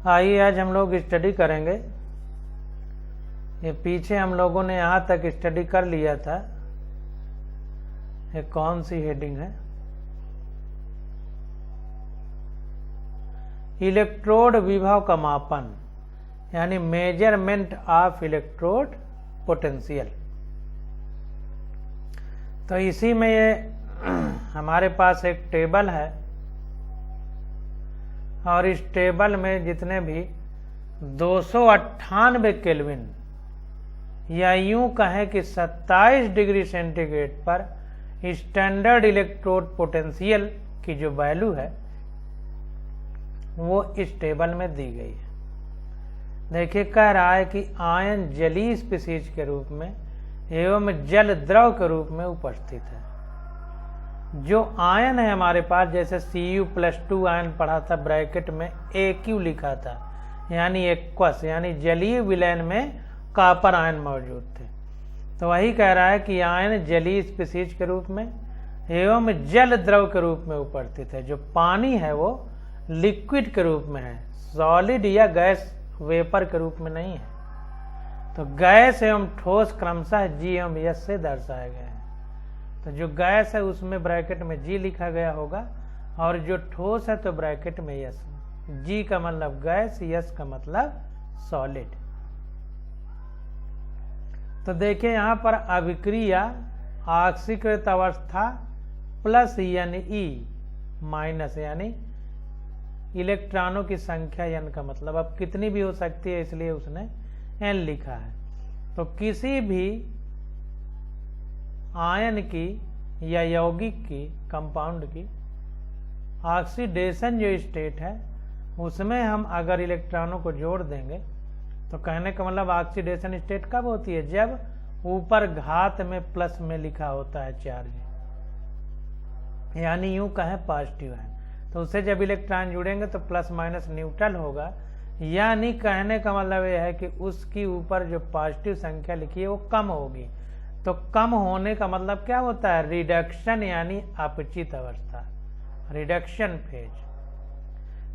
आइए आज हम लोग स्टडी करेंगे। ये पीछे हम लोगों ने यहाँ तक स्टडी कर लिया था। ये कौन सी हेडिंग है? इलेक्ट्रोड विभव का मापन, यानी मेजरमेंट ऑफ इलेक्ट्रोड पोटेंशियल। तो इसी में ये हमारे पास एक टेबल है और इस टेबल में जितने भी 298 केल्विन या यूं कहें कि 27 डिग्री सेंटीग्रेड पर स्टैंडर्ड इलेक्ट्रोड पोटेंशियल की जो वैल्यू है वो इस टेबल में दी गई है। देखिए, कह रहा है कि आयन जलीय स्पीशीज के रूप में एवं जल द्रव के रूप में उपस्थित है। जो आयन है हमारे पास, जैसे Cu+2 आयन पढ़ा था, ब्रैकेट में Aq लिखा था, यानी एक्वस यानी जलीय विलयन में कॉपर आयन मौजूद थे। तो वही कह रहा है कि आयन जलीय स्पीशीज के रूप में एवं जल द्रव के रूप में उपस्थित है। जो पानी है वो लिक्विड के रूप में है, सॉलिड या गैस वेपर के रूप में नहीं है। तो गैस एवं ठोस क्रमशः G एवं S से दर्शाए गए हैं। तो जो गैस है उसमें ब्रैकेट में G लिखा गया होगा और जो ठोस है तो ब्रैकेट में S। G का मतलब गैस, S का मतलब सॉलिड। तो देखिए यहाँ पर अभिक्रिया ऑक्सीकृत अवस्था प्लस यानी E माइनस यानी इलेक्ट्रॉनों की संख्या n का मतलब अब कितनी भी हो सकती है, इसलिए उसने n लिखा है। तो किसी भी आयन की या यौगिक की, कंपाउंड की ऑक्सीडेशन जो स्टेट है उसमें हम अगर इलेक्ट्रॉनों को जोड़ देंगे तो कहने का मतलब ऑक्सीडेशन स्टेट कब होती है? जब ऊपर घात में प्लस में लिखा होता है चार्ज, यानी यूं कहें पॉजिटिव है। तो उससे जब इलेक्ट्रॉन जुड़ेंगे तो प्लस माइनस न्यूट्रल होगा, यानी कहने का मतलब यह है कि उसकी ऊपर जो पॉजिटिव संख्या लिखी है वो कम होगी। तो कम होने का मतलब क्या होता है? रिडक्शन यानी अपचित अवस्था, रिडक्शन फेज।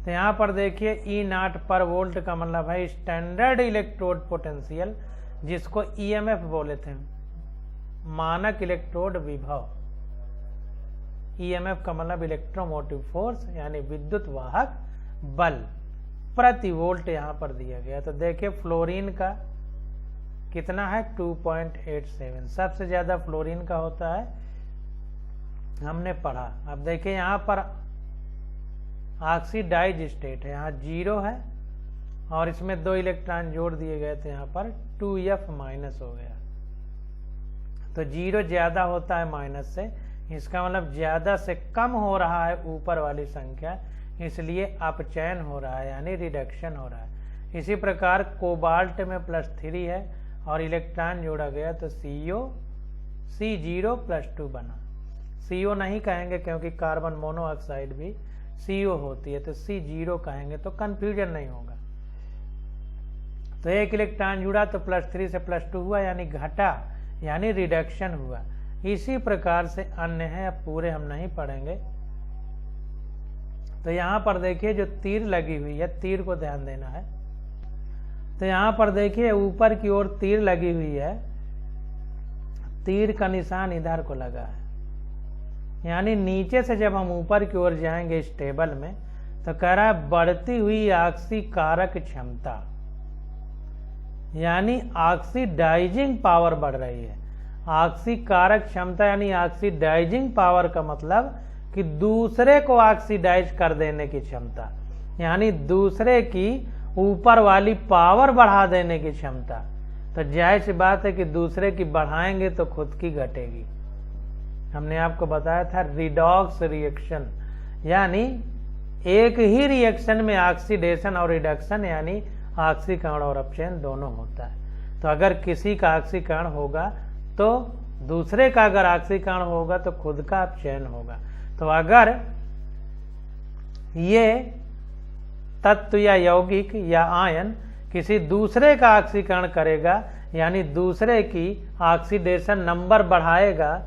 तो यहाँ पर देखिए E0 पर वोल्ट का मतलब है स्टैंडर्ड इलेक्ट्रोड पोटेंशियल, जिसको EMF बोले थे, मानक इलेक्ट्रोड विभव। EMF का मतलब इलेक्ट्रोमोटिव फोर्स यानी विद्युत वाहक बल प्रति वोल्ट यहाँ पर दिया गया। तो देखिए फ्लोरीन का कितना है? 2.87। सबसे ज्यादा फ्लोरीन का होता है, हमने पढ़ा। अब देखिए यहाँ पर ऑक्सीडाइज स्टेट है, यहाँ 0 है और इसमें 2 इलेक्ट्रॉन जोड़ दिए गए थे, यहाँ पर 2F माइनस हो गया। तो 0 ज्यादा होता है माइनस से, इसका मतलब ज्यादा से कम हो रहा है ऊपर वाली संख्या, इसलिए अपचयन हो रहा है यानी रिडक्शन हो रहा है। इसी प्रकार कोबाल्ट में +3 है और इलेक्ट्रॉन जोड़ा गया तो C0+2 बना। CO नहीं कहेंगे क्योंकि कार्बन मोनोऑक्साइड भी CO होती है, तो C0 कहेंगे तो कंफ्यूजन नहीं होगा। तो एक इलेक्ट्रॉन जुड़ा तो +3 से +2 हुआ यानी घटा, यानी रिडक्शन हुआ। इसी प्रकार से अन्य है, अब पूरे हम नहीं पढ़ेंगे। तो यहाँ पर देखिए जो तीर लगी हुई है, तीर को ध्यान देना है। तो यहाँ पर देखिए ऊपर की ओर तीर लगी हुई है, तीर का निशान इधर को लगा है, यानी नीचे से जब हम ऊपर की ओर जाएंगे इस टेबल में तो कह रहा है बढ़ती हुई ऑक्सीकारक क्षमता, यानी ऑक्सीडाइजिंग पावर बढ़ रही है। ऑक्सीकारक क्षमता यानी ऑक्सीडाइजिंग पावर का मतलब कि दूसरे को ऑक्सीडाइज कर देने की क्षमता, यानी दूसरे की ऊपर वाली पावर बढ़ा देने की क्षमता। तो जाहिर सी बात है कि दूसरे की बढ़ाएंगे तो खुद की घटेगी। हमने आपको बताया था रिडॉक्स रिएक्शन, यानी एक ही रिएक्शन में ऑक्सीडेशन और रिडक्शन यानी ऑक्सीकरण और अपचयन दोनों होता है। तो अगर किसी का ऑक्सीकरण होगा तो दूसरे का अगर ऑक्सीकरण होगा तो खुद का अपचयन होगा। तो अगर ये तत्व या यौगिक या आयन किसी दूसरे का ऑक्सीकरण करेगा, यानी दूसरे की ऑक्सीडेशन नंबर बढ़ाएगा,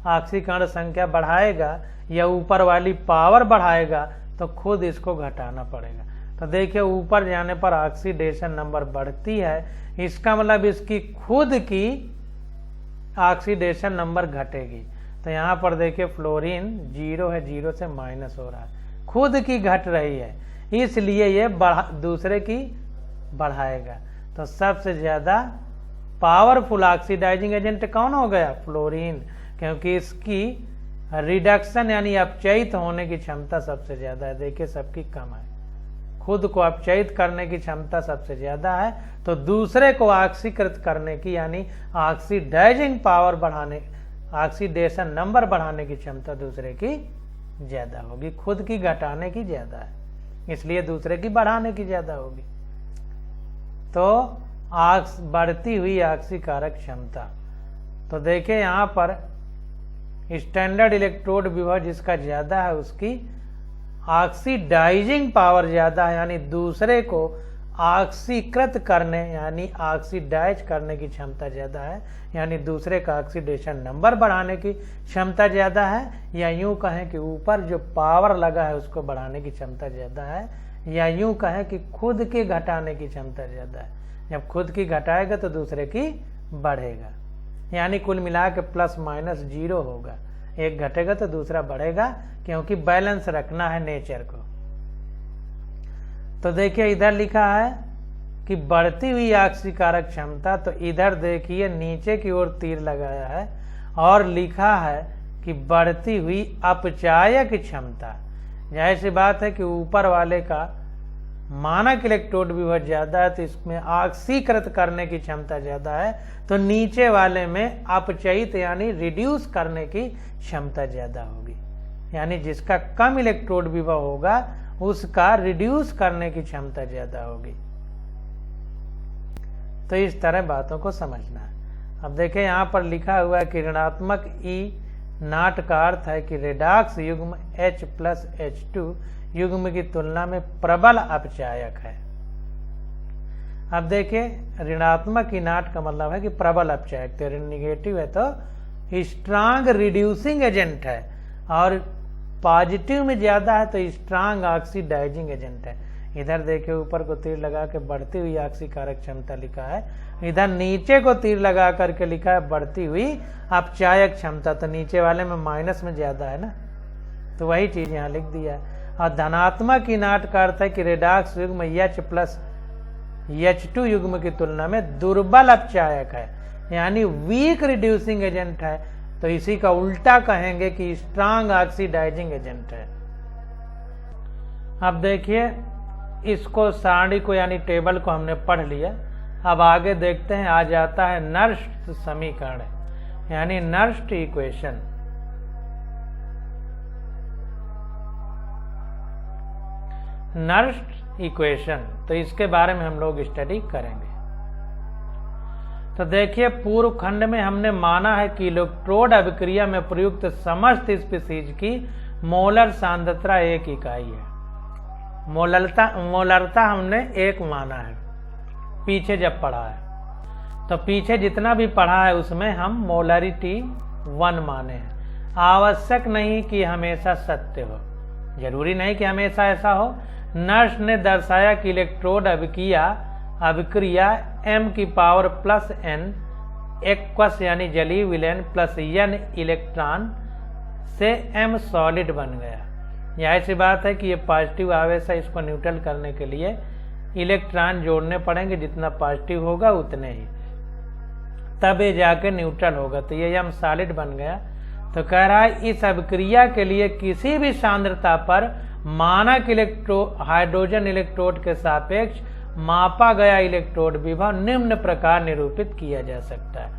ऑक्सीकरण संख्या बढ़ाएगा या ऊपर वाली पावर बढ़ाएगा, तो खुद इसको घटाना पड़ेगा। तो देखिए ऊपर जाने पर ऑक्सीडेशन नंबर बढ़ती है, इसका मतलब इसकी खुद की ऑक्सीडेशन नंबर घटेगी। तो यहाँ पर देखिए फ्लोरीन 0 है, 0 से माइनस हो रहा है, खुद की घट रही है, इसलिए ये दूसरे की बढ़ाएगा। तो सबसे ज्यादा पावरफुल ऑक्सीडाइजिंग एजेंट कौन हो गया? फ्लोरीन, क्योंकि इसकी रिडक्शन यानी अपचयित होने की क्षमता सबसे ज्यादा है। देखिए सबकी कम है, खुद को अपचयित करने की क्षमता सबसे ज्यादा है, तो दूसरे को ऑक्सीकृत करने की यानी ऑक्सीडाइजिंग पावर बढ़ाने, ऑक्सीडेशन नंबर बढ़ाने की क्षमता दूसरे की ज्यादा होगी, खुद की घटाने की ज्यादा है, इसलिए दूसरे की बढ़ाने की ज्यादा होगी। तो बढ़ती हुई ऑक्सीकारक क्षमता, तो देखिए यहाँ पर स्टैंडर्ड इलेक्ट्रोड विभव जिसका ज्यादा है उसकी ऑक्सीडाइजिंग पावर ज्यादा है, यानी दूसरे को ऑक्सीकृत करने यानी ऑक्सीडाइज करने की क्षमता ज्यादा है, यानी दूसरे का ऑक्सीडेशन नंबर बढ़ाने की क्षमता ज्यादा है, या यूं कहें कि ऊपर जो पावर लगा है उसको बढ़ाने की क्षमता ज्यादा है, या यूं कहें कि खुद की घटाने की क्षमता ज्यादा है। जब खुद की घटाएगा तो दूसरे की बढ़ेगा, यानी कुल मिला के प्लस माइनस 0 होगा, एक घटेगा तो दूसरा बढ़ेगा, क्योंकि बैलेंस रखना है नेचर को। तो देखिए इधर लिखा है कि बढ़ती हुई ऑक्सीकारक क्षमता, तो इधर देखिए नीचे की ओर तीर लगाया है और लिखा है कि बढ़ती हुई अपचायक क्षमता। जाहिर सी बात है कि ऊपर वाले का मानक इलेक्ट्रोड विभव ज्यादा है, तो इसमें ऑक्सीकृत करने की क्षमता ज्यादा है, तो नीचे वाले में अपचयित यानी रिड्यूस करने की क्षमता ज्यादा होगी, यानी जिसका कम इलेक्ट्रोड विभव होगा उसका रिड्यूस करने की क्षमता ज्यादा होगी। तो इस तरह बातों को समझना है। अब देखें यहाँ पर लिखा हुआ है कि ऋणात्मक E0 का अर्थ है कि रेडॉक्स युग्म H+H2 युग्म की तुलना में प्रबल अपचायक है। अब देखिए ऋणात्मक E0 का मतलब है कि प्रबल अपचायक, तो निगेटिव है तो स्ट्रांग रिड्यूसिंग एजेंट है, और पॉजिटिव में ज्यादा है तो स्ट्रांग ऑक्सीडाइजिंग एजेंट है। इधर देखिए ऊपर को तीर लगा के बढ़ती हुई ऑक्सीकारक क्षमता लिखा है, इधर नीचे को तीर लगा करके लिखा है बढ़ती हुई अपचायक क्षमता, तो नीचे वाले में माइनस में ज्यादा है ना, तो वही चीज यहाँ लिख दिया है। और धनात्मक E0 का अर्थ है कि रेडॉक्स युग्म H+H2 युग्म की तुलना में दुर्बल अपचायक है, यानी वीक रिड्यूसिंग एजेंट है, तो इसी का उल्टा कहेंगे कि स्ट्रांग ऑक्सीडाइजिंग एजेंट है। अब देखिए इसको सारणी को यानी टेबल को हमने पढ़ लिया, अब आगे देखते हैं। आ जाता है नर्स्ट समीकरण यानी नर्स्ट इक्वेशन। नर्स्ट इक्वेशन, तो इसके बारे में हम लोग स्टडी करेंगे। तो देखिए पूर्व खंड में हमने माना है कि इलेक्ट्रोड अभिक्रिया में प्रयुक्त समस्त स्पीसीज की मोलर सांद्रता 1 इकाई है। मोलरता हमने 1 माना है पीछे जब पढ़ा है, तो पीछे जितना भी पढ़ा है उसमें हम मोलरिटी 1 माने हैं। आवश्यक नहीं कि हमेशा सत्य हो, जरूरी नहीं कि हमेशा ऐसा हो। नर्स ने दर्शाया कि इलेक्ट्रोड अभिक्रिया m⁻+n एक्वस यानी जलीय विलयन प्लस n इलेक्ट्रॉन से m सॉलिड बन गया। यह ऐसी बात है कि ये पॉजिटिव आवेश है, इसको न्यूट्रल करने के लिए इलेक्ट्रॉन जोड़ने पड़ेंगे, जितना पॉजिटिव होगा उतने ही, तब ये जाके न्यूट्रल होगा, तो ये m सॉलिड बन गया। तो कह रहा है इस अभिक्रिया के लिए किसी भी सांद्रता पर मानक हाइड्रोजन इलेक्ट्रोड के सापेक्ष मापा गया इलेक्ट्रोड विभव निम्न प्रकार निरूपित किया जा सकता है।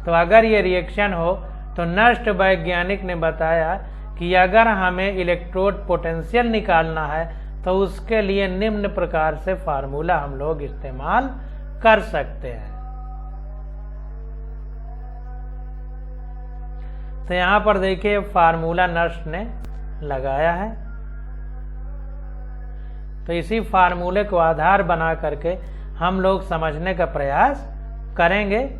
तो अगर ये रिएक्शन हो तो नर्स्ट वैज्ञानिक ने बताया कि अगर हमें इलेक्ट्रोड पोटेंशियल निकालना है तो उसके लिए निम्न प्रकार से फार्मूला हम लोग इस्तेमाल कर सकते हैं। तो यहां पर देखिए फार्मूला नर्स्ट ने लगाया है, तो इसी फार्मूले को आधार बना करके हम लोग समझने का प्रयास करेंगे।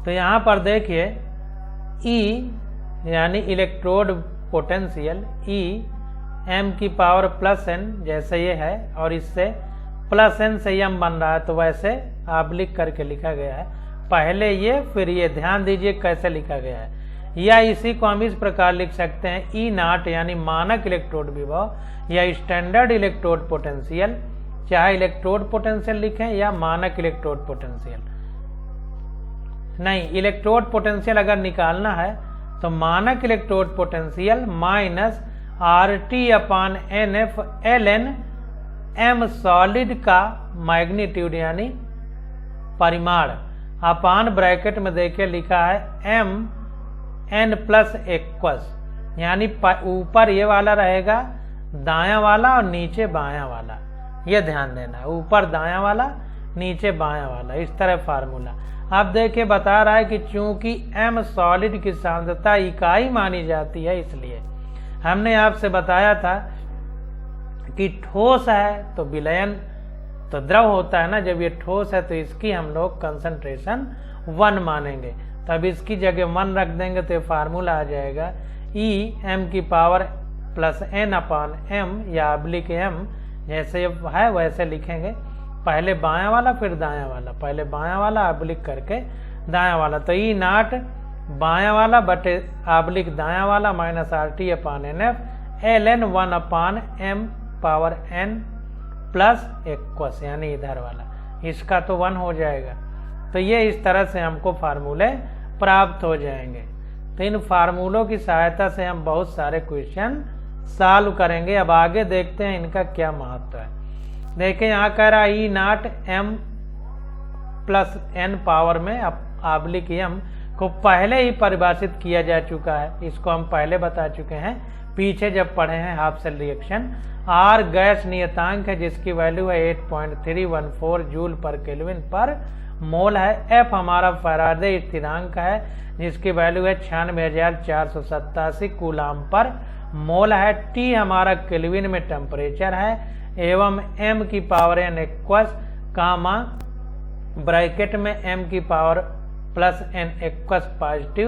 तो यहां पर देखिए E यानी इलेक्ट्रोड पोटेंशियल, E m की पावर प्लस n जैसे ये है और इससे प्लस n से m बन रहा है तो वैसे ऑब्लिक करके लिखा गया है। पहले ये फिर ये, ध्यान दीजिए कैसे लिखा गया है। या इसी को हम इस प्रकार लिख सकते हैं ई नॉट यानी मानक इलेक्ट्रोड विभव या स्टैंडर्ड इलेक्ट्रोड पोटेंशियल, चाहे इलेक्ट्रोड पोटेंशियल लिखें या मानक इलेक्ट्रोड पोटेंशियल। नहीं, इलेक्ट्रोड पोटेंशियल अगर निकालना है तो मानक electrode potential minus RT/NF ln m solid का मैग्नीट्यूड यानी परिमाण अपान ब्रैकेट में देखिए लिखा है m n प्लस एक्वस, यानी ऊपर ये वाला रहेगा दायां वाला और नीचे बायां वाला, ये ध्यान देना है, ऊपर दायां वाला नीचे बायां वाला, इस तरह फार्मूला। अब देखिए बता रहा है कि चूंकि m सॉलिड की सांद्रता इकाई मानी जाती है, इसलिए हमने आपसे बताया था कि ठोस है तो विलयन तो द्रव होता है ना, जब ये ठोस है तो इसकी हम लोग कंसंट्रेशन 1 मानेंगे, तब इसकी जगह 1 रख देंगे तो ये फार्मूला आ जाएगा E m की पावर प्लस n/m या ऑब्लिक m, जैसे है वैसे लिखेंगे, पहले बायां वाला फिर दायां वाला, पहले बायां वाला ऑब्लिक करके दायां वाला, तो E नॉट बायां वाला बटे ऑब्लिक दायां वाला minus RT/NF ln 1/m power n plus aqueous यानी इधर वाला, इसका तो 1 हो जाएगा। तो ये इस तरह से हमको फार्मूले प्राप्त हो जाएंगे। तो इन फार्मूलों की सहायता से हम बहुत सारे क्वेश्चन सॉल्व करेंगे। अब आगे देखते हैं इनका क्या महत्व है। देखिए यहाँ कह रहा है E naught m plus n power में ऑब्लिक m को पहले ही परिभाषित किया जा चुका है, इसको हम पहले बता चुके हैं पीछे जब पढ़े हैं half cell reaction. R gas नियतांक है जिसकी वैल्यू है 8.314 जूल पर केल्विन पर मोल है। F हमारा फैराडे स्थिरांक है जिसकी वैल्यू है 96,487 कूलाम पर मोल है। T हमारा केल्विन में टेम्परेचर है एवं m की पावर n एक्वस कामा ब्रैकेट में m की power plus n aqueous positive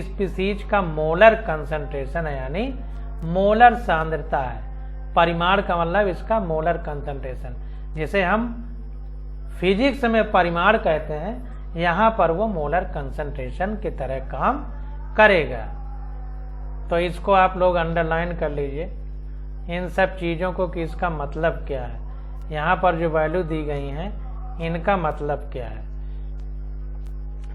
species का मोलर कंसंट्रेशन है यानी मोलर सांद्रता है। परिमाण का मतलब इसका मोलर कंसंट्रेशन, जिसे हम फिजिक्स में परिमाण कहते हैं, यहाँ पर वो मोलर कंसंट्रेशन की तरह काम करेगा। तो इसको आप लोग अंडरलाइन कर लीजिए इन सब चीज़ों को कि इसका मतलब क्या है, यहाँ पर जो वैल्यू दी गई हैं इनका मतलब क्या है।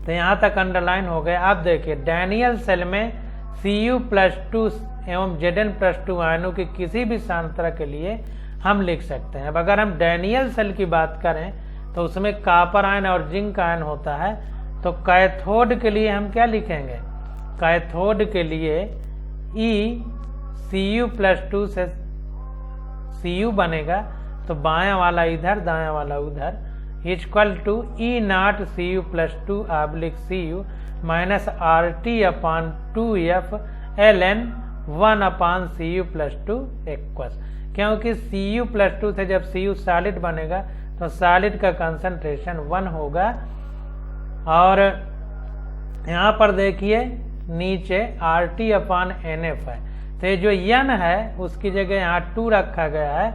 तो यहाँ तक अंडरलाइन हो गए। अब देखिए डैनियल सेल में Cu+2 एवं Zn+2 आयनों की किसी भी सांद्रता के लिए हम लिख सकते हैं। अब अगर हम डैनियल सेल की बात करें तो उसमें कॉपर आयन और जिंक आयन होता है, तो कैथोड के लिए हम क्या लिखेंगे, कैथोड के लिए E Cu+2 से Cu बनेगा तो बायां वाला इधर दायां वाला उधर equal to E naught Cu+2 oblique Cu minus RT/2F ln 1/Cu+2 aqueous, क्योंकि Cu+2 से जब Cu सॉलिड बनेगा तो सॉलिड का कंसंट्रेशन 1 होगा। और यहाँ पर देखिए नीचे RT/NF है, तो ये जो n है उसकी जगह यहाँ 2 रखा गया है,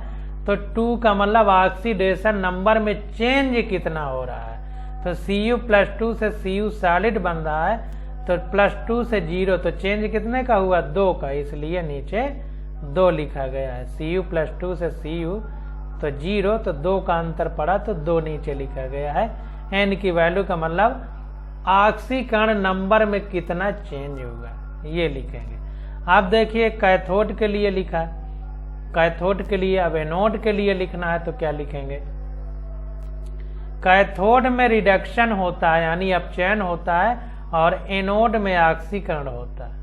तो 2 का मतलब ऑक्सीडेशन नंबर में चेंज कितना हो रहा है। तो Cu+2 से Cu सॉलिड बन रहा है तो +2 से 0, तो चेंज कितने का हुआ 2 का, इसलिए नीचे 2 लिखा गया है। Cu+2 से Cu तो 0, तो 2 का अंतर पड़ा तो 2 नीचे लिखा गया है। n की वैल्यू का मतलब ऑक्सीकरण नंबर में कितना चेंज होगा ये लिखेंगे। आप देखिए कैथोड के लिए लिखा है, कैथोड के लिए अब एनोड के लिए लिखना है तो क्या लिखेंगे। कैथोड में रिडक्शन होता है यानी अपचयन होता है और एनोड में ऑक्सीकरण होता है,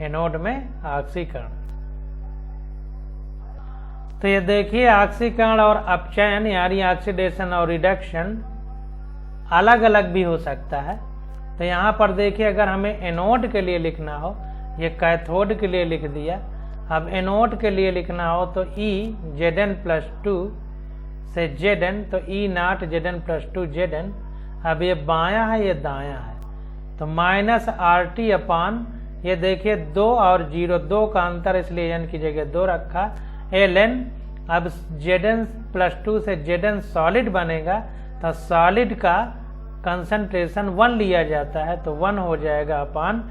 एनोड में ऑक्सीकरण। तो ये देखिए ऑक्सीकरण और अपचयन यानी ऑक्सीडेशन और रिडक्शन अलग अलग भी हो सकता है। तो यहाँ पर देखिए अगर हमें एनोड के लिए लिखना हो, ये कैथोड के लिए लिख दिया, अब एनोड के लिए लिखना हो तो E Zn+2 से Zn, तो E नॉट Zn+2 Zn। अब ये बायां है ये दायां है, तो माइनस RT/ ये देखिए 2 और 0, 2 का अंतर, इसलिए n की जगह 2 रखा। ln, अब Zn+2 से Zn सॉलिड बनेगा, तो सॉलिड का कंसंट्रेशन 1 लिया जाता है, तो 1 हो जाएगा अपान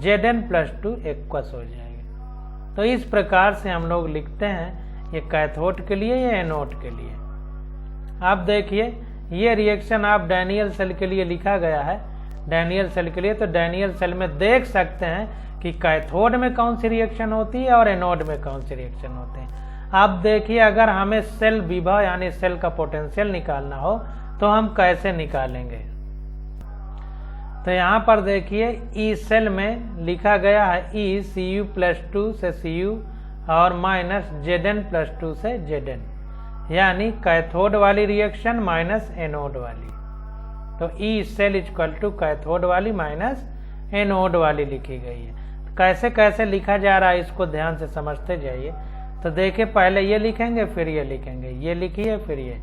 Zn+2 एक्वस हो जाएगा। तो इस प्रकार से हम लोग लिखते हैं, ये कैथोड के लिए, ये एनोड के लिए। आप देखिए ये रिएक्शन आप डैनियल सेल के लिए लिखा गया है, डैनियल सेल के लिए। तो डैनियल सेल में देख सकते हैं कि कैथोड में कौन सी रिएक्शन होती है और एनोड में कौन सी रिएक्शन होते हैं। अब देखिए अगर हमें सेल विभव यानी सेल का पोटेंशियल निकालना हो तो हम कैसे निकालेंगे। तो यहाँ पर देखिए ई सेल में लिखा गया है ई Cu+2 से Cu और माइनस Zn+2 से Zn, यानी कैथोड वाली रिएक्शन माइनस एनोड वाली। तो E cell equal to cathode वाली माइनस एनोड वाली लिखी गई है। कैसे कैसे लिखा जा रहा है इसको ध्यान से समझते जाइए। तो देखिए पहले ये लिखेंगे फिर ये लिखेंगे, ये लिखिए फिर ये।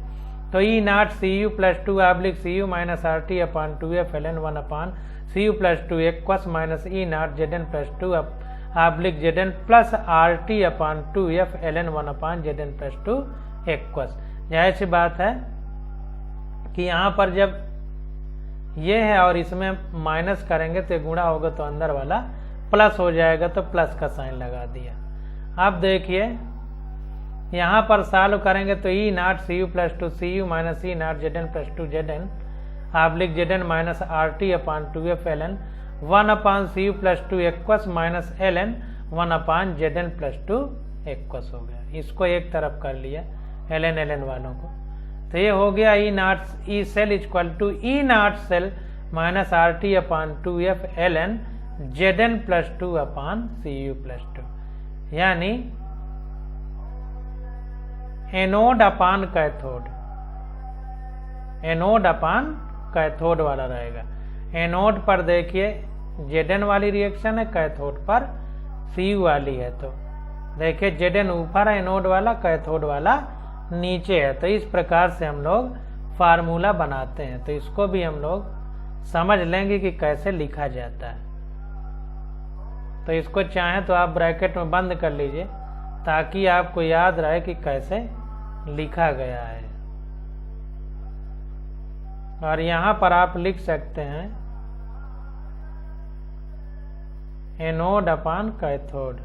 तो E0 Cu+2 Cu minus RT/2F ln 1 Cu+2 aqueous minus E0 Zn+2 Zn plus RT/2F ln 1 Zn+2 aqueous. जाहिर सी बात है कि यहाँ पर जब ये है और इसमें माइनस करेंगे तो गुणा होगा तो अंदर वाला प्लस हो जाएगा, तो प्लस का साइन लगा दिया। अब देखिए यहाँ पर सॉल्व करेंगे तो E0 Cu+2 Cu minus E0 Zn+2 Zn Zn minus RT/2F ln 1 Cu+2 aqueous minus ln 1 Zn+2 aqueous हो गया। इसको एक तरफ कर लिया ln वालों को। तो ये हो गया E cell equal to E0 cell minus RT/2F ln Zn+2 Cu+2, यानी anode upon cathode, anode upon cathode वाला रहेगा। एनोड पर देखिए Zn वाली रिएक्शन है, कैथोड पर Cu वाली है। तो देखिए Zn ऊपर है एनोड वाला, कैथोड वाला नीचे है। तो इस प्रकार से हम लोग फार्मूला बनाते हैं। तो इसको भी हम लोग समझ लेंगे कि कैसे लिखा जाता है। तो इसको चाहें तो आप ब्रैकेट में बंद कर लीजिए ताकि आपको याद रहे कि कैसे लिखा गया है। और यहाँ पर आप लिख सकते हैं एनोड अपान कैथोड,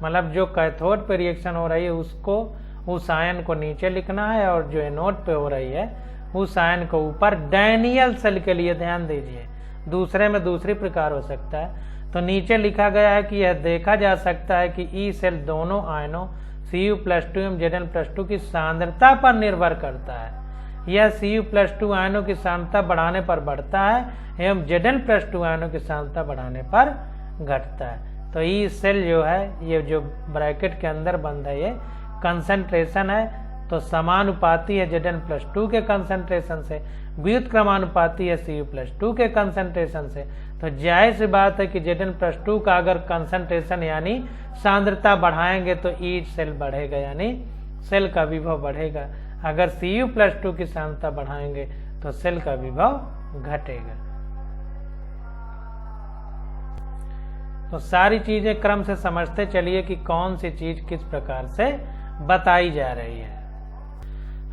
मतलब जो कैथोड पे रिएक्शन हो रही है उसको, उस आयन को नीचे लिखना है, और जो एनोड पे हो रही है उस आयन को ऊपर। डैनियल सेल के लिए ध्यान दीजिए, दूसरे में दूसरी प्रकार हो सकता है। तो नीचे लिखा गया है कि यह देखा जा सकता है कि ई सेल दोनों आयनों Cu+2 एवं Zn+2 की सांद्रता पर निर्भर करता है। यह Cu+2 आयनों की सांद्रता बढ़ाने पर बढ़ता है एवं Zn+2 आयनों की सांद्रता बढ़ाने पर घटता है। तो ई सेल जो है, ये जो ब्रैकेट के अंदर बंद है, ये कंसंट्रेशन है, तो समानुपाती है Zn+2 के कंसंट्रेशन से, व्युत्क्रमानुपाती है Cu+2 के कंसंट्रेशन से। तो जाहिर सी बात है कि Zn+2 का अगर कंसंट्रेशन यानी सांद्रता बढ़ाएंगे तो ई सेल बढ़ेगा, यानी सेल का विभव बढ़ेगा। अगर Cu+2 की सांद्रता बढ़ाएंगे तो सेल का विभव घटेगा। तो सारी चीजें क्रम से समझते चलिए कि कौन सी चीज किस प्रकार से बताई जा रही है।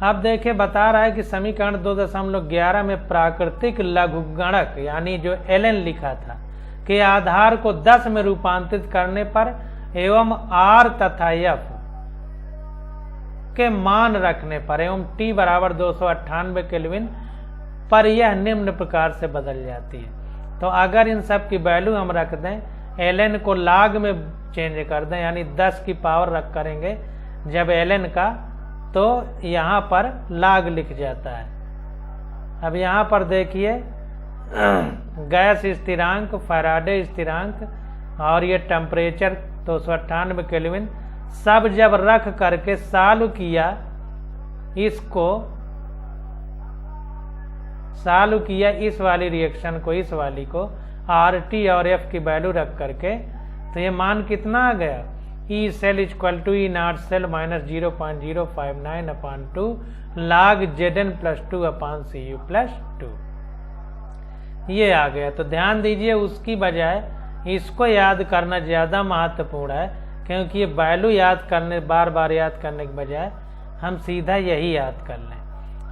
अब देखिए बता रहा है कि समीकरण 2.11 में प्राकृतिक लघुगणक यानी जो ln लिखा था के आधार को 10 में रूपांतरित करने पर एवं R तथा F के मान रखने पर एवं T बराबर 298 केल्विन पर यह निम्न प्रकार से बदल जाती है। तो अगर इन सब की वैल्यू हम रख दें, ln को log में चेंज कर दें, यानी 10 की पावर रख करेंगे जब ln का, तो यहाँ पर log लिख जाता है। अब यहाँ पर देखिए गैस स्थिरांक, फैराडे स्थिरांक और ये टेम्परेचर 298 केल्विन सब जब रख करके सॉल्व किया, इसको सॉल्व किया इस वाली रिएक्शन को, इस वाली को RT और F की वैल्यू रख करके, तो ये मान कितना आ गया, E cell equal to E0 cell minus 0.059/2 log Zn+2 Cu+2 ये आ गया। तो ध्यान दीजिए उसकी बजाय इसको याद करना ज़्यादा महत्वपूर्ण है, क्योंकि ये वैल्यू याद करने बार बार याद करने के बजाय हम सीधा यही याद कर लें।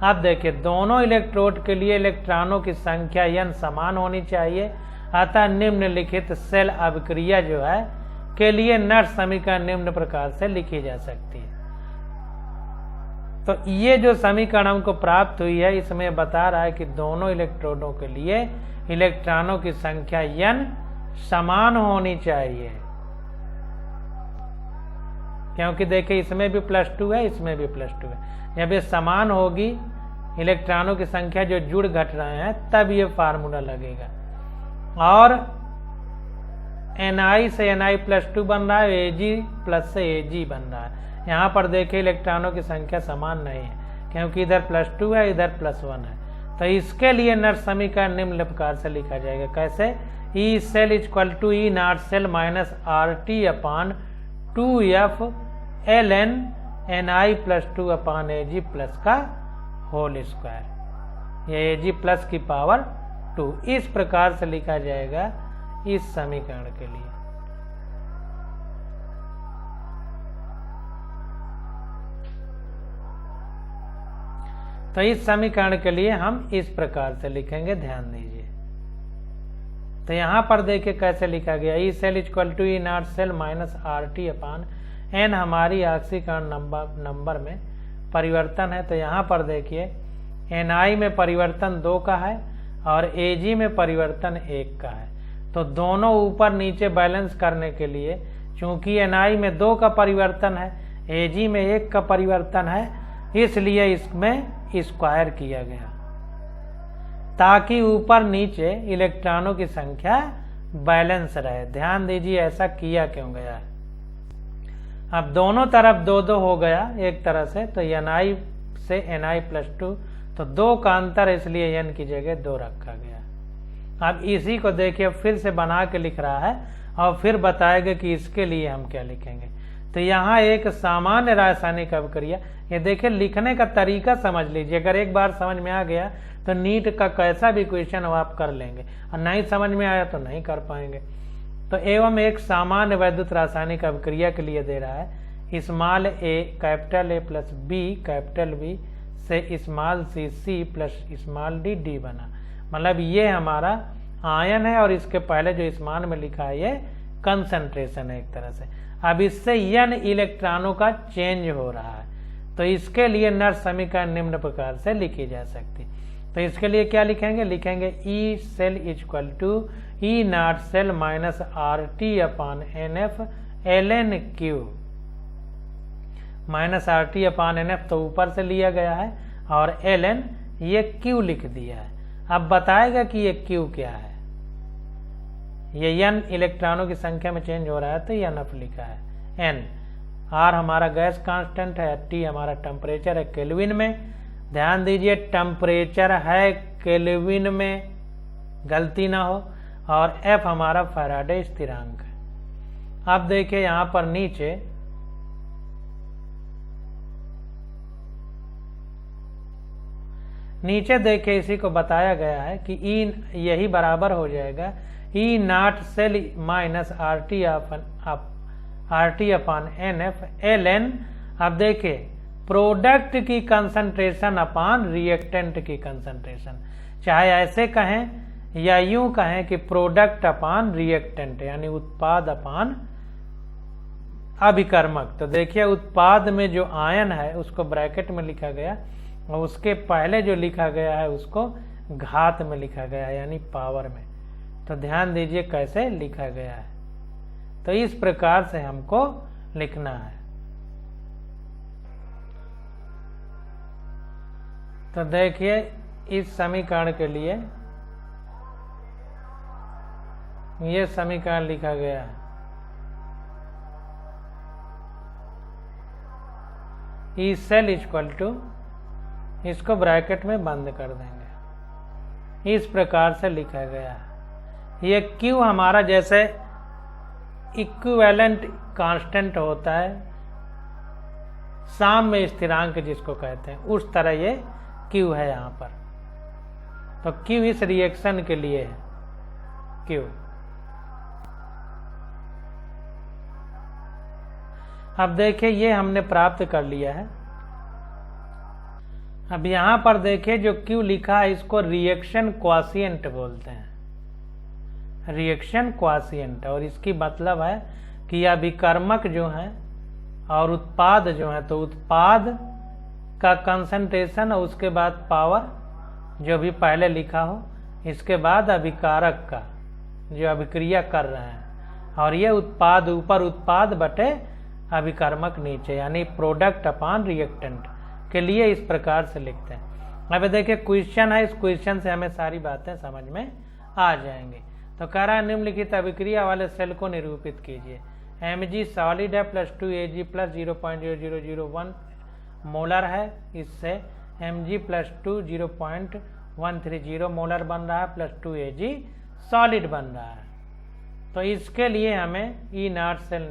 अब देखिए दोनों इलेक्ट्रोड के लिए इलेक्ट्रॉनों की संख्या n समान होनी चाहिए, अतः निम्नलिखित शेल अभिक्रिया जो है के लिए नर्स समीकरण निम्न प्रकार से लिखी जा सकती है। तो ये जो समीकरण हमको प्राप्त हुई है इसमें बता रहा है कि दोनों इलेक्ट्रोडों के लिए इलेक्ट्रॉनों की संख्या n समान होनी चाहिए, क्योंकि देखिए इसमें भी +2 है, इसमें भी +2 है। जब ये समान होगी इलेक्ट्रॉनों की संख्या जो जुड़ घट रहे हैं तब ये फार्मूला लगेगा। और Ni से Ni+2 बन रहा है, Ag+ से Ag बन रहा है। यहाँ पर देखिए इलेक्ट्रॉनों की संख्या समान नहीं है, क्योंकि इधर +2 है, इधर +1 है। तो इसके लिए नर्स समीकरण निम्न प्रकार से लिखा जाएगा, कैसे? E cell = E naught cell - RT/2F ln Ni+2/Ag+ का होल स्क्वायर, ये Ag+ की पावर 2। इस प्रकार से लिखा जाएगा इस समीकरण के लिए। तो इस समीकरण के लिए हम इस प्रकार से लिखेंगे, ध्यान दीजिए। तो यहां पर देखिए कैसे लिखा गया, E cell = E naught cell - RT/n हमारी ऑक्सीकरण नंबर में परिवर्तन है। तो यहाँ पर देखिए Ni में परिवर्तन 2 का है और Ag में परिवर्तन 1 का है। तो दोनों ऊपर नीचे बैलेंस करने के लिए, चूंकि Ni में 2 का परिवर्तन है, Ag में 1 का परिवर्तन है, इसलिए इसमें स्क्वायर किया गया ताकि ऊपर नीचे इलेक्ट्रॉनों की संख्या बैलेंस रहे। ध्यान दीजिए ऐसा किया क्यों गया है। अब दोनों तरफ 2-2 हो गया एक तरह से, तो Ni से Ni+2, तो 2 का अंतर, इसलिए n की जगह 2 रखा गया। अब इसी को देखिए फिर से बना के लिख रहा है और फिर बताएगा कि इसके लिए हम क्या लिखेंगे। तो यहाँ एक सामान्य रासायनिक अभिक्रिया, ये देखिए लिखने का तरीका समझ लीजिए। अगर एक बार समझ में आ गया तो नीट का कैसा भी क्वेश्चन हो आप कर लेंगे, और नहीं समझ में आया तो नहीं कर पाएंगे। तो एवं एक सामान्य वैद्युत रासायनिक अभिक्रिया के लिए दे रहा है, स्मॉल a + B से स्मॉल c + स्मॉल d बना। मतलब ये हमारा आयन है और इसके पहले जो स्मॉल में लिखा है ये कंसंट्रेशन है एक तरह से। अब इससे n इलेक्ट्रॉनों का चेंज हो रहा है, तो इसके लिए नर्स समीकरण निम्न प्रकार से लिखी जा सकती। तो इसके लिए क्या लिखेंगे? लिखेंगे E cell = E naught cell - RT/NF ln Q। -RT/NF तो ऊपर से लिया गया है और ln ये Q लिख दिया है। अब बताएगा कि ये Q क्या है। ये n इलेक्ट्रॉनों की संख्या में चेंज हो रहा है तो NF लिखा है। n R हमारा गैस कांस्टेंट है, T हमारा टेम्परेचर है केल्विन में। ध्यान दीजिए टेम्परेचर है केल्विन में, गलती ना हो, और F हमारा फैराडे स्थिरांक है। अब देखिए यहाँ पर नीचे देखिए इसी को बताया गया है कि E यही बराबर हो जाएगा E naught cell - RT/NF ln। अब देखिए प्रोडक्ट की कंसंट्रेशन अपान रिएक्टेंट की कंसंट्रेशन, चाहे ऐसे कहें या यूं कहें कि प्रोडक्ट अपान रिएक्टेंट, यानी उत्पाद अपान अभिकर्मक। तो देखिए उत्पाद में जो आयन है उसको ब्रैकेट में लिखा गया और उसके पहले जो लिखा गया है उसको घात में लिखा गया है, यानी पावर में। तो ध्यान दीजिए कैसे लिखा गया है। तो इस प्रकार से हमको लिखना है। तो देखिए इस समीकरण के लिए ये समीकरण लिखा गया है, E cell = इसको ब्रैकेट में बंद कर देंगे, इस प्रकार से लिखा गया है। ये Q हमारा जैसे इक्विवेलेंट कांस्टेंट होता है, साम्य स्थिरांक जिसको कहते हैं, उस तरह ये Q है यहाँ पर। तो Q इस रिएक्शन के लिए है Q। अब देखिए ये हमने प्राप्त कर लिया है। अब यहां पर देखिए जो Q लिखा है इसको रिएक्शन क्वाशिएंट बोलते हैं, रिएक्शन क्वाशिएंट। और इसकी मतलब है कि अभिकर्मक जो है और उत्पाद जो है, तो उत्पाद का कंसंट्रेशन और उसके बाद पावर जो भी पहले लिखा हो, इसके बाद अभिकारक का जो अभिक्रिया कर रहे हैं, और ये उत्पाद ऊपर उत्पाद बटे अभिकर्मक नीचे, यानी प्रोडक्ट अपॉन रिएक्टेंट के लिए इस प्रकार से लिखते हैं। अब देखिए क्वेश्चन है, इस क्वेश्चन से हमें सारी बातें समझ में आ जाएंगी। तो कह रहा है निम्नलिखित अभिक्रिया वाले सेल को निरूपित कीजिए। Mg सॉलिड है प्लस 2Ag प्लस 0.0001 मोलर है, इससे Mg प्लस 2 0.130 मोलर बन रहा है प्लस 2Ag सॉलिड बन रहा है। तो इसके लिए हमें E0 सेल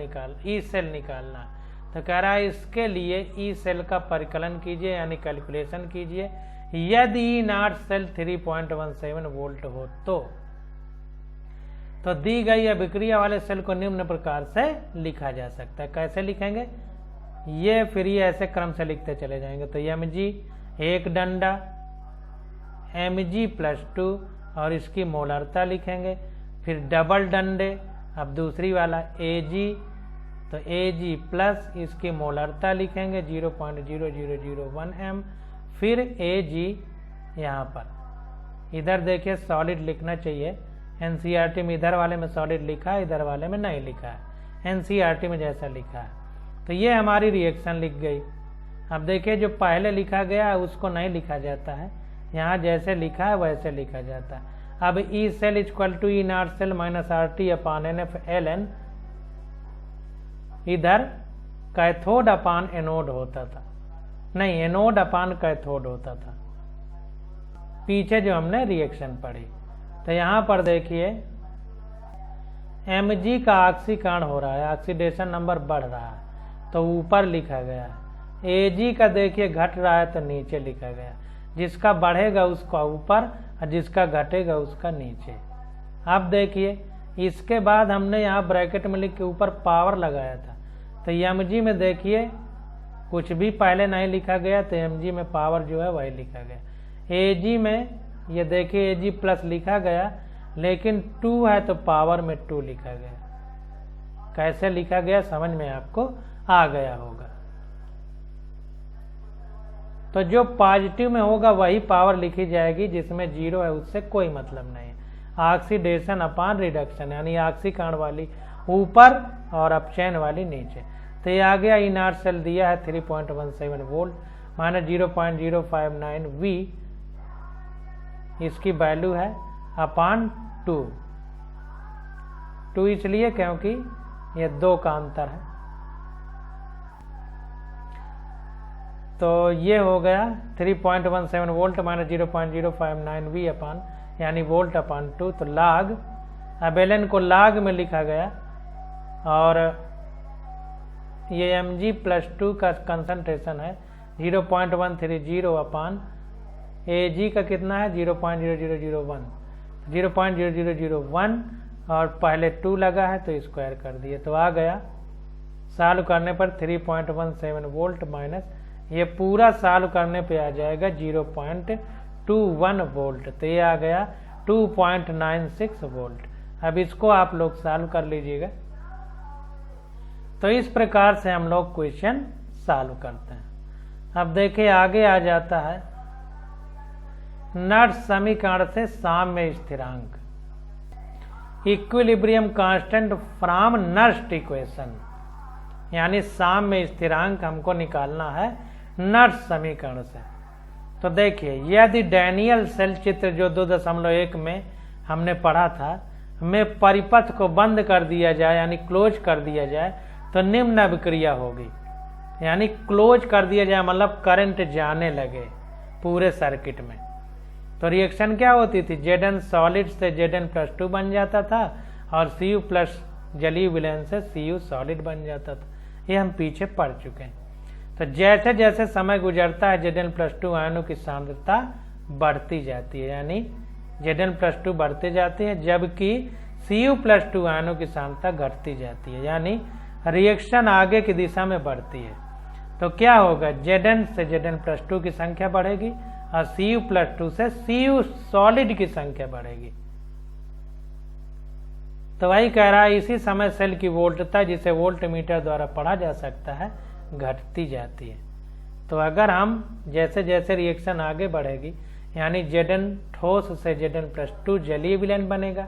निकालना है। तो कह रहा है इसके लिए ई सेल का परिकलन कीजिए, यानी कैलकुलेशन कीजिए। यदि E0 सेल 3.17 वोल्ट हो तो दी गई अभिक्रिया वाले सेल को निम्न प्रकार से लिखा जा सकता है। कैसे लिखेंगे, ये फिर ये ऐसे क्रम से लिखते चले जाएंगे। तो Mg एक डंडा Mg प्लस 2 और इसकी मोलरता लिखेंगे, फिर डबल डंडे, अब दूसरी वाला Ag, तो Ag प्लस इसकी मोलरता लिखेंगे 0.0001 m, फिर Ag यहाँ पर इधर देखिए सॉलिड लिखना चाहिए। एनसीईआरटी में इधर वाले में सॉलिड लिखा है, इधर वाले में नहीं लिखा है, एनसीईआरटी में जैसा लिखा है। तो ये हमारी रिएक्शन लिख गई। अब देखिए जो पहले लिखा गया है उसको नहीं लिखा जाता है, यहाँ जैसे लिखा है वैसे लिखा जाता है। अब E cell equal to E0 cell minus RT upon NF ln, इधर कैथोड अपान एनोड होता था, नहीं एनोड अपान कैथोड होता था पीछे जो हमने रिएक्शन पढ़ी। तो यहाँ पर देखिए Mg का ऑक्सीकरण हो रहा है, ऑक्सीडेशन नंबर बढ़ रहा है तो ऊपर लिखा गया है। Ag का देखिए घट रहा है तो नीचे लिखा गया, जिसका बढ़ेगा उसका ऊपर और जिसका घटेगा उसका नीचे। अब देखिए इसके बाद हमने यहाँ ब्रैकेट में लिख के ऊपर पावर लगाया था। तो Mg में देखिए कुछ भी पहले नहीं लिखा गया, तो Mg में पावर जो है वही लिखा गया। Ag में ये देखिए Ag प्लस लिखा गया, लेकिन 2 है तो पावर में 2 लिखा गया। कैसे लिखा गया समझ में आपको आ गया होगा। तो जो पॉजिटिव में होगा वही पावर लिखी जाएगी, जिसमें 0 है उससे कोई मतलब नहीं। ऑक्सीडेशन अपॉन रिडक्शन, यानी ऑक्सीकरण वाली ऊपर और अपचयन वाली नीचे। तो ये आ गया E0 सेल दिया है 3.17 वोल्ट माइनस 0.059 V, इसकी वैल्यू है अपॉन 2 इसलिए क्योंकि ये 2 का अंतर है। तो ये हो गया 3.17 वोल्ट माइनस 0.059 V अपॉन, यानी वोल्ट अपॉन 2। तो लाग, अब एल को लाग में लिखा गया, और ये Mg प्लस 2 का कंसंट्रेशन है 0.130 अपॉन Ag का कितना है 0.0001, 0.0001 और पहले 2 लगा है तो स्क्वायर कर दिए। तो आ गया सॉल्व करने पर 3.17 वोल्ट माइनस, ये पूरा सॉल्व करने पे आ जाएगा 0.21 वोल्ट। तो ये आ गया 2.96 वोल्ट। अब इसको आप लोग सॉल्व कर लीजिएगा। तो इस प्रकार से हम लोग क्वेश्चन सॉल्व करते हैं। अब देखिए आगे आ जाता है नट समीकरण से साम्य स्थिरांक, इक्विलिब्रियम कांस्टेंट फ्रॉम नट इक्वेशन, यानी साम्य स्थिरांक हमको निकालना है नट समीकरण से। तो देखिए यदि डैनियल सेल चित्र जो 2.1 में हमने पढ़ा था में परिपथ को बंद कर दिया जाए, यानी क्लोज कर दिया जाए, तो निम्न अभिक्रिया होगी। यानी क्लोज कर दिया जाए मतलब करंट जाने लगे पूरे सर्किट में। तो रिएक्शन क्या होती थी, Zn सॉलिड से Zn प्लस 2 बन जाता था, और Cu प्लस जलीय विलयन से Cu सॉलिड बन जाता था। ये हम पीछे पढ़ चुके हैं। तो जैसे जैसे समय गुजरता है Zn प्लस 2 आयनों की सांद्रता बढ़ती जाती है, यानी Zn प्लस 2 बढ़ते जाती है, जबकि Cu प्लस 2 आयनों की सांद्रता घटती जाती है, यानी रिएक्शन आगे की दिशा में बढ़ती है तो क्या होगा, Zn से Zn+2 की संख्या बढ़ेगी और Cu+2 से Cu सॉलिड की संख्या बढ़ेगी। तो वही कह रहा है इसी समय सेल की वोल्टता, जिसे वोल्ट मीटर द्वारा पढ़ा जा सकता है, घटती जाती है। तो अगर हम जैसे जैसे रिएक्शन आगे बढ़ेगी, यानी Zn ठोस से Zn+2 जलीय विलयन बनेगा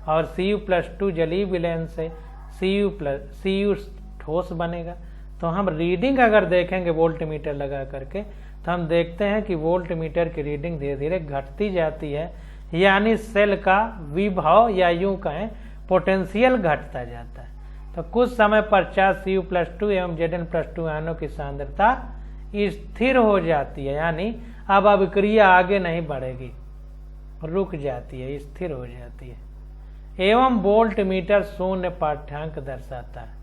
और Cu+2 जलीय विलयन से Cu ठोस बनेगा, तो हम रीडिंग अगर देखेंगे वोल्ट मीटर लगा करके, तो हम देखते हैं कि वोल्ट मीटर की रीडिंग धीरे धीरे घटती जाती है, यानी सेल का विभव या यूं कहें पोटेंशियल घटता जाता है। तो कुछ समय पश्चात Cu+2 एवं Zn+2 आयनों की सांद्रता स्थिर हो जाती है, यानी अब अभिक्रिया आगे नहीं बढ़ेगी, रुक जाती है, स्थिर हो जाती है। एवं वोल्ट मीटर शून्य पाठ्यांक दर्शाता है,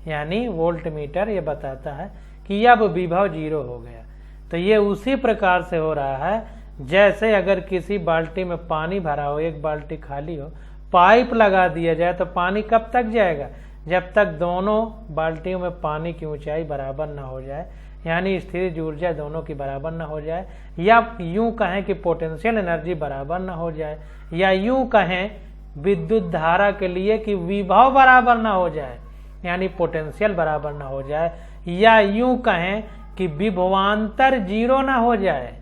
यानी वोल्ट मीटर ये बताता है कि अब विभव 0 हो गया। तो ये उसी प्रकार से हो रहा है जैसे अगर किसी बाल्टी में पानी भरा हो, एक बाल्टी खाली हो, पाइप लगा दिया जाए तो पानी कब तक जाएगा, जब तक दोनों बाल्टियों में पानी की ऊंचाई बराबर ना हो जाए, यानी स्थिर ऊर्जा दोनों की बराबर ना हो जाए, या यूं कहें कि पोटेंशियल एनर्जी बराबर ना हो जाए, या यूं कहें विद्युत धारा के लिए कि विभव बराबर ना हो जाए, यानी पोटेंशियल बराबर ना हो जाए, या यूं कहें कि विभवांतर 0 ना हो जाए,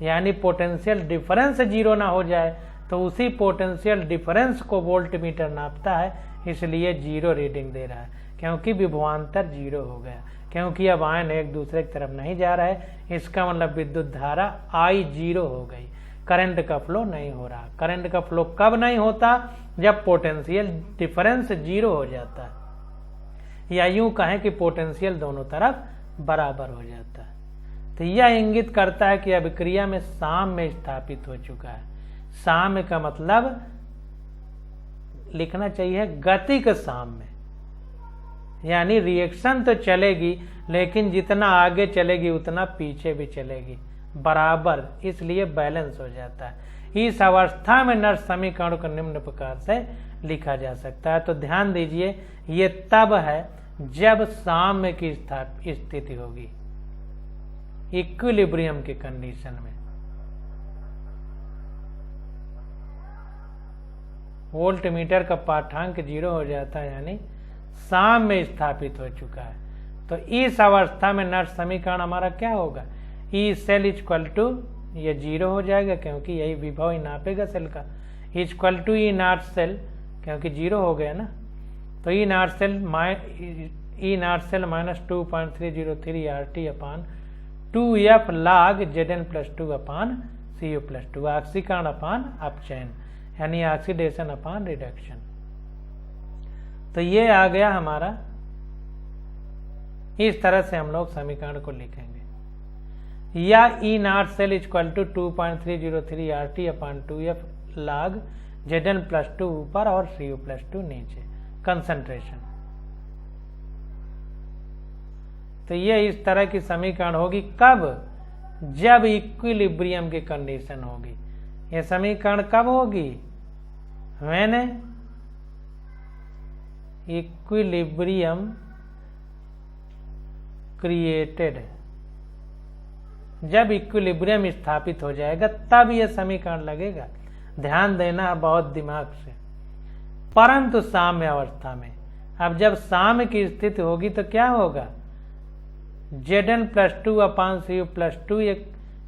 यानी पोटेंशियल डिफरेंस 0 ना हो जाए। तो उसी पोटेंशियल डिफरेंस को वोल्ट मीटर नापता है, इसलिए 0 रीडिंग दे रहा है, क्योंकि विभवांतर 0 हो गया, क्योंकि अब आयन एक दूसरे की तरफ नहीं जा रहा है। इसका मतलब विद्युत धारा I 0 हो गई, करंट का फ्लो नहीं हो रहा। करंट का फ्लो कब नहीं होता, जब पोटेंशियल डिफरेंस 0 हो जाता है, या यूं कहें कि पोटेंशियल दोनों तरफ बराबर हो जाता है। तो यह इंगित करता है कि अभिक्रिया में साम्य स्थापित हो चुका है। साम्य का मतलब लिखना चाहिए गतिक साम्य, यानी रिएक्शन तो चलेगी लेकिन जितना आगे चलेगी उतना पीछे भी चलेगी, बराबर, इसलिए बैलेंस हो जाता है। इस अवस्था में नर्स समीकरण को निम्न प्रकार से लिखा जा सकता है। तो ध्यान दीजिए, ये तब है जब साम्य की स्थिति होगी, इक्विलिब्रियम की कंडीशन में। वोल्ट मीटर का पाठ्यांक 0 हो जाता है, यानी साम्य स्थापित हो चुका है। तो इस अवस्था में नर्स समीकरण हमारा क्या होगा, ई सेल इक्वल टू, ये 0 हो जाएगा क्योंकि यही विभव ही नापेगा सेल का, equal to E naught cell, क्योंकि 0 हो गया ना, तो E naught cell minus 2.303 RT upon 2F log Zn+2 upon Cu+2, ऑक्सीकरण अपान अपचयन, यानी ऑक्सीडेशन अपान रिडक्शन। तो ये आ गया हमारा, इस तरह से हम लोग समीकरण को लिखेंगे। या E naught cell equal to 2.303 RT upon 2F log Zn+2 ऊपर और Cu+2 नीचे, कंसंट्रेशन। तो ये इस तरह की समीकरण होगी कब, जब इक्विलिब्रियम की कंडीशन होगी। ये समीकरण कब होगी, व्हेन इक्विलिब्रियम क्रिएटेड, जब इक्विलिब्रियम स्थापित हो जाएगा तब यह समीकरण लगेगा। ध्यान देना है बहुत दिमाग से। परंतु साम्य अवस्था में, अब जब साम्य की स्थिति होगी तो क्या होगा, Zn+2 अपान Cu+2 ये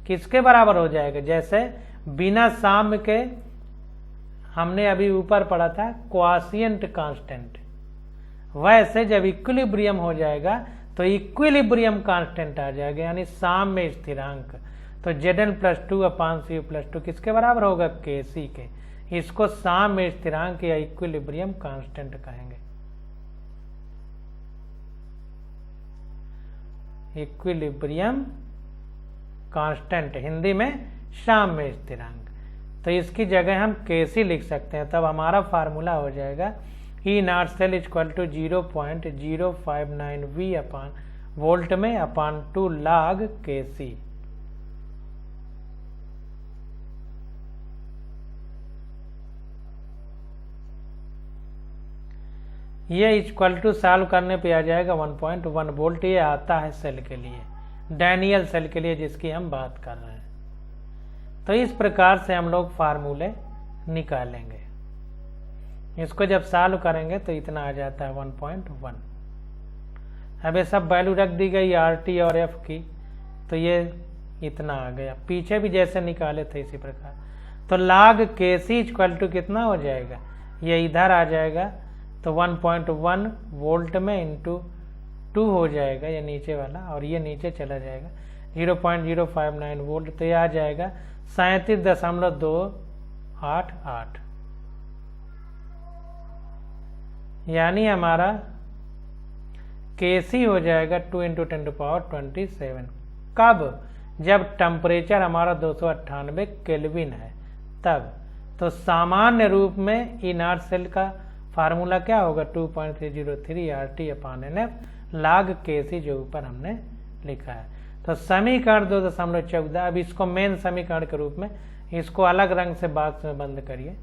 किसके बराबर हो जाएगा, जैसे बिना साम्य के हमने अभी ऊपर पढ़ा था क्वाशिएंट कांस्टेंट, वैसे जब इक्विलिब्रियम हो जाएगा तो इक्विलिब्रियम कांस्टेंट आ जाएगा, यानी साम्य स्थिरांक। तो Zn+2 अपान Cu+2 किसके बराबर होगा, Kc के। इसको साम्य स्थिरांक या इक्विलिब्रियम कांस्टेंट कहेंगे। इक्विलिब्रियम कांस्टेंट, हिंदी में साम्य स्थिरांक। तो इसकी जगह हम Kc लिख सकते हैं, तब हमारा फार्मूला हो जाएगा E naught cell equal to 0.059 V upon volt में अपान 2 log Kc। ये इक्वल टू सॉल्व करने पे आ जाएगा 1.1 वोल्ट। ये आता है सेल के लिए, डैनियल सेल के लिए जिसकी हम बात कर रहे हैं। तो इस प्रकार से हम लोग फार्मूले निकालेंगे। इसको जब सॉल्व करेंगे तो इतना आ जाता है 1.1। अब ये सब वैल्यू रख दी गई RT और F की, तो ये इतना आ गया। पीछे भी जैसे निकाले थे इसी प्रकार। तो log Kc इक्वल टू कितना हो जाएगा, ये इधर आ जाएगा तो 1.1 वोल्ट में इंटू 2 हो जाएगा ये नीचे वाला, और ये नीचे चला जाएगा 0.059 वोल्ट। तो ये आ जाएगा 37.288, यानी हमारा Kc हो जाएगा 2 × 10⁻27। कब? जब टेम्परेचर हमारा 298 केल्विन है तब। तो सामान्य रूप में इनर्ट सेल का फार्मूला क्या होगा, 2.303 RT/NF log Kc, जो ऊपर हमने लिखा है। तो समीकरण 2.14, अब इसको मेन समीकरण के रूप में, इसको अलग रंग से बॉक्स में बंद करिए।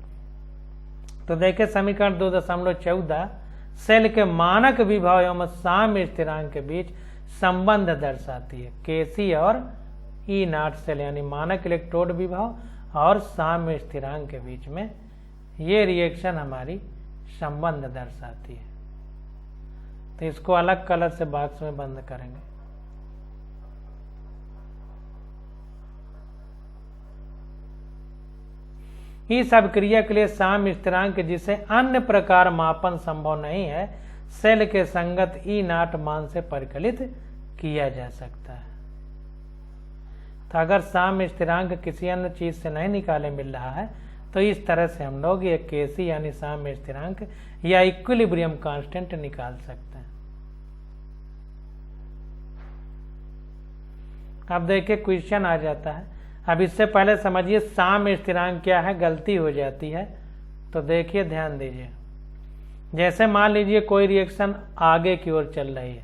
तो देखिए समीकरण 2.14 सेल के मानक विभव एवं साम्य स्थिरांक के बीच संबंध दर्शाती है। Kc और E0 सेल यानी मानक इलेक्ट्रोड विभव और साम्य स्थिरांक के बीच में ये रिएक्शन हमारी संबंध दर्शाती है। तो इसको अलग कलर से बॉक्स में बंद करेंगे। इस अभिक्रिया के लिए साम्य स्थिरांक जिसे अन्य प्रकार मापन संभव नहीं है, सेल के संगत E0 मान से परिकलित किया जा सकता है। तो अगर साम्य स्थिरांक किसी अन्य चीज से नहीं निकाले मिल रहा है, तो इस तरह से हम लोग ये Kc यानी साम्य स्थिरांक या इक्विलिब्रियम कांस्टेंट निकाल सकते हैं। अब देखिए क्वेश्चन आ जाता है। अब इससे पहले समझिए साम्य स्थिरांक क्या है, गलती हो जाती है। तो देखिए ध्यान दीजिए, जैसे मान लीजिए कोई रिएक्शन आगे की ओर चल रही है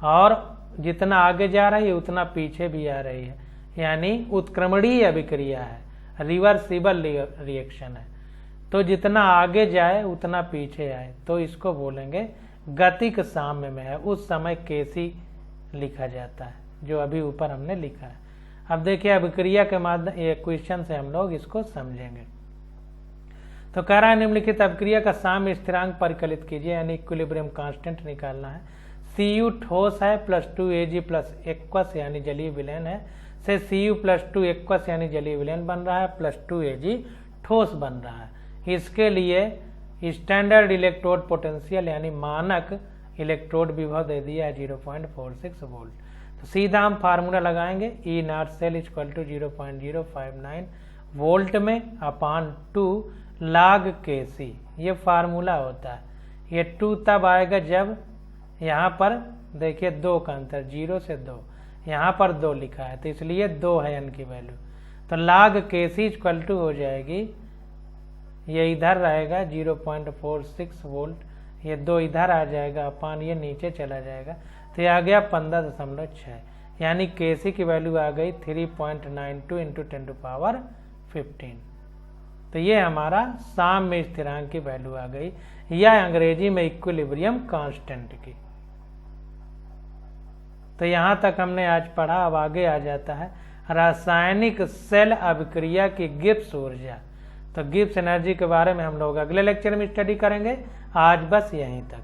और जितना आगे जा रही है उतना पीछे भी आ रही है, यानी उत्क्रमणीय अभिक्रिया है, रिवर्सिबल रिएक्शन है। तो जितना आगे जाए उतना पीछे आए, तो इसको बोलेंगे गतिक साम्य में है। उस समय Kc लिखा जाता है, जो अभी ऊपर हमने लिखा है। अब देखिए अभिक्रिया के माध्यम ये क्वेश्चन से हम लोग इसको समझेंगे। तो कह रहा है निम्नलिखित अभिक्रिया का साम्य स्थिरांक परिकलित कीजिए, यानी इक्विलिब्रियम कांस्टेंट निकालना है। Cu ठोस है प्लस 2Ag प्लस एक्वस यानी जलीय विलयन है, से Cu प्लस 2 एक्वस यानी जलीय विलयन बन रहा है, प्लस 2Ag ठोस बन रहा है। इसके लिए स्टैंडर्ड इलेक्ट्रोड पोटेंशियल यानी मानक इलेक्ट्रोड विभव दे दिया है 0.46 वोल्ट। तो सीधा हम फार्मूला लगाएंगे, E0 cell equal to 0.059 volt में अपान 2 log Kc, ये फार्मूला होता है। ये 2 तब आएगा जब यहाँ पर देखिए 2 का अंतर, 0 से 2, यहाँ पर 2 लिखा है तो इसलिए 2 है n की वैल्यू। तो log Kc इक्वल टू हो जाएगी, ये इधर रहेगा 0.46 वोल्ट, ये 2 इधर आ जाएगा अपान ये नीचे चला जाएगा, तो ये आ गया 15.6, यानी Kc की वैल्यू आ गई 3.92 × 10⁻15। तो ये हमारा साम्य स्थिरांक की वैल्यू आ गई, या अंग्रेजी में इक्विलिब्रियम कांस्टेंट की। तो यहाँ तक हमने आज पढ़ा। अब आगे आ जाता है रासायनिक सेल अभिक्रिया की गिब्स ऊर्जा। तो गिब्स एनर्जी के बारे में हम लोग अगले लेक्चर में स्टडी करेंगे। आज बस यहीं तक।